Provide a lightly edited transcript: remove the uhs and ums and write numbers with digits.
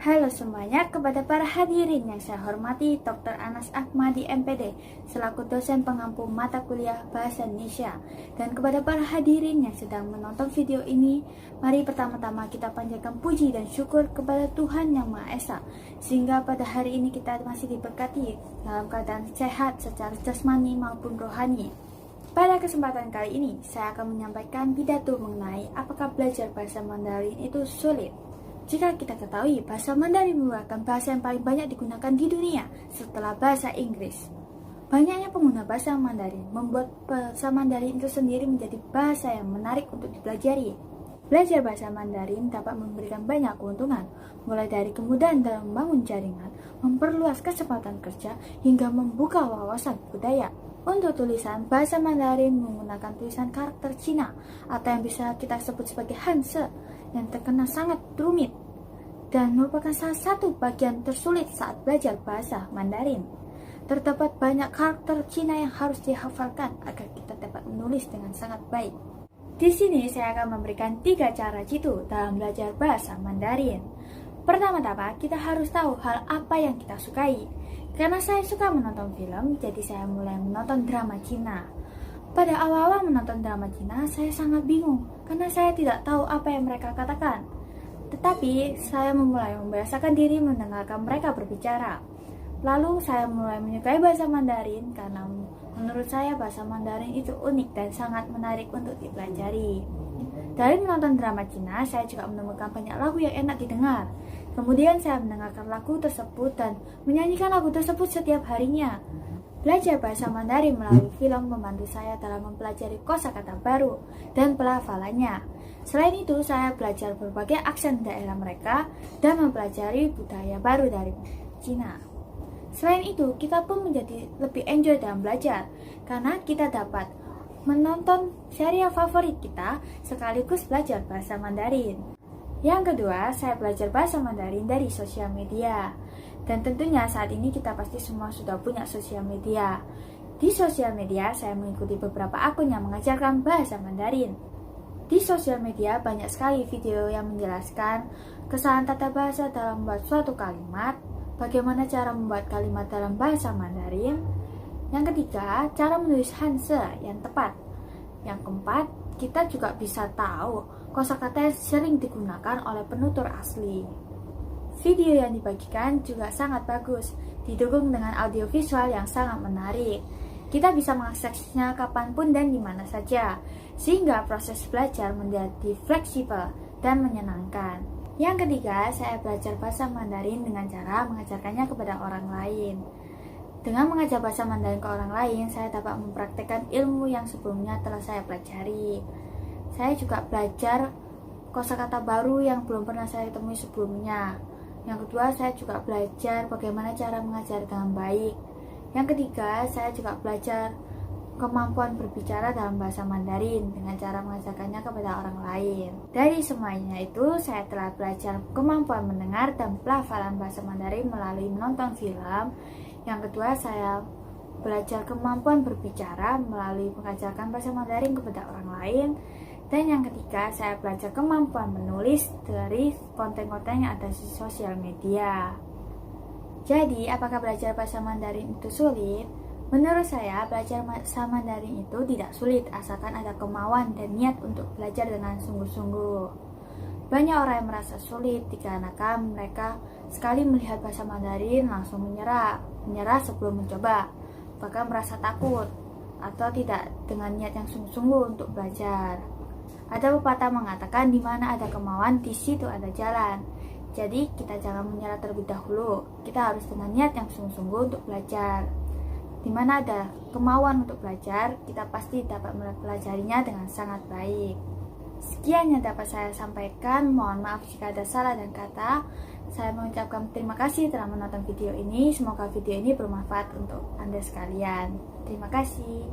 Halo semuanya, kepada para hadirin yang saya hormati, Dr. Anas Ahmadi MPD selaku dosen pengampu mata kuliah Bahasa Indonesia. Dan kepada para hadirin yang sedang menonton video ini, mari pertama-tama kita panjatkan puji dan syukur kepada Tuhan Yang Maha Esa, sehingga pada hari ini kita masih diberkati dalam keadaan sehat secara jasmani maupun rohani. Pada kesempatan kali ini, saya akan menyampaikan pidato mengenai apakah belajar bahasa Mandarin itu sulit. Jika kita ketahui, bahasa Mandarin merupakan bahasa yang paling banyak digunakan di dunia setelah bahasa Inggris. Banyaknya pengguna bahasa Mandarin membuat bahasa Mandarin itu sendiri menjadi bahasa yang menarik untuk dipelajari. Belajar bahasa Mandarin dapat memberikan banyak keuntungan, mulai dari kemudahan dalam membangun jaringan, memperluas kesempatan kerja, hingga membuka wawasan budaya. Untuk tulisan, bahasa Mandarin menggunakan tulisan karakter Cina atau yang bisa kita sebut sebagai Hanse yang terkenal sangat rumit dan merupakan salah satu bagian tersulit saat belajar bahasa Mandarin. Terdapat banyak karakter Cina yang harus dihafalkan agar kita dapat menulis dengan sangat baik. Di sini saya akan memberikan 3 cara jitu dalam belajar bahasa Mandarin. Pertama-tama, kita harus tahu hal apa yang kita sukai. Karena saya suka menonton film, jadi saya mulai menonton drama Cina. Pada awal-awal menonton drama Cina, saya sangat bingung karena saya tidak tahu apa yang mereka katakan. Tetapi, saya mulai membiasakan diri mendengarkan mereka berbicara. Lalu, saya mulai menyukai bahasa Mandarin karena menurut saya bahasa Mandarin itu unik dan sangat menarik untuk dipelajari. Dari menonton drama Cina, saya juga menemukan banyak lagu yang enak didengar. Kemudian saya mendengarkan lagu tersebut dan menyanyikan lagu tersebut setiap harinya. Belajar bahasa Mandarin melalui film membantu saya dalam mempelajari kosakata baru dan pelafalannya. Selain itu, saya belajar berbagai aksen daerah mereka dan mempelajari budaya baru dari Cina. Selain itu, kita pun menjadi lebih enjoy dalam belajar karena kita dapat menonton serial favorit kita sekaligus belajar bahasa Mandarin. Yang kedua, saya belajar bahasa Mandarin dari sosial media. Dan tentunya saat ini kita pasti semua sudah punya sosial media. Di sosial media, saya mengikuti beberapa akun yang mengajarkan bahasa Mandarin. Di sosial media banyak sekali video yang menjelaskan kesalahan tata bahasa dalam membuat suatu kalimat, bagaimana cara membuat kalimat dalam bahasa Mandarin. Yang ketiga, cara menulis Hanse yang tepat. Yang keempat, kita juga bisa tahu kosakata yang sering digunakan oleh penutur asli. Video yang dibagikan juga sangat bagus, didukung dengan audio visual yang sangat menarik. Kita bisa mengaksesnya kapanpun dan dimana saja, sehingga proses belajar menjadi fleksibel dan menyenangkan. Yang ketiga, saya belajar bahasa Mandarin dengan cara mengajarkannya kepada orang lain. Dengan mengajar bahasa Mandarin ke orang lain, saya dapat mempraktikkan ilmu yang sebelumnya telah saya pelajari. Saya juga belajar kosakata baru yang belum pernah saya temui sebelumnya. Yang kedua, saya juga belajar bagaimana cara mengajar dengan baik. Yang ketiga, saya juga belajar kemampuan berbicara dalam bahasa Mandarin dengan cara mengajarkannya kepada orang lain. Dari semuanya itu, saya telah belajar kemampuan mendengar dan pelafalan bahasa Mandarin melalui menonton film. Yang kedua, saya belajar kemampuan berbicara melalui mengajarkan bahasa Mandarin kepada orang lain. Dan yang ketiga, saya belajar kemampuan menulis dari konten-konten yang ada di sosial media. Jadi, apakah belajar bahasa Mandarin itu sulit? Menurut saya, belajar bahasa Mandarin itu tidak sulit asalkan ada kemauan dan niat untuk belajar dengan sungguh-sungguh. Banyak orang yang merasa sulit dikarenakan mereka sekali melihat bahasa Mandarin langsung menyerah sebelum mencoba, bahkan merasa takut atau tidak dengan niat yang sungguh-sungguh untuk belajar. Ada pepatah mengatakan di mana ada kemauan, di situ ada jalan. Jadi kita jangan menyerah terlebih dahulu. Kita harus dengan niat yang sungguh-sungguh untuk belajar. Di mana ada kemauan untuk belajar, kita pasti dapat mempelajarinya dengan sangat baik. Sekian yang dapat saya sampaikan. Mohon maaf jika ada salah dan kata. Saya mengucapkan terima kasih telah menonton video ini. Semoga video ini bermanfaat untuk Anda sekalian. Terima kasih.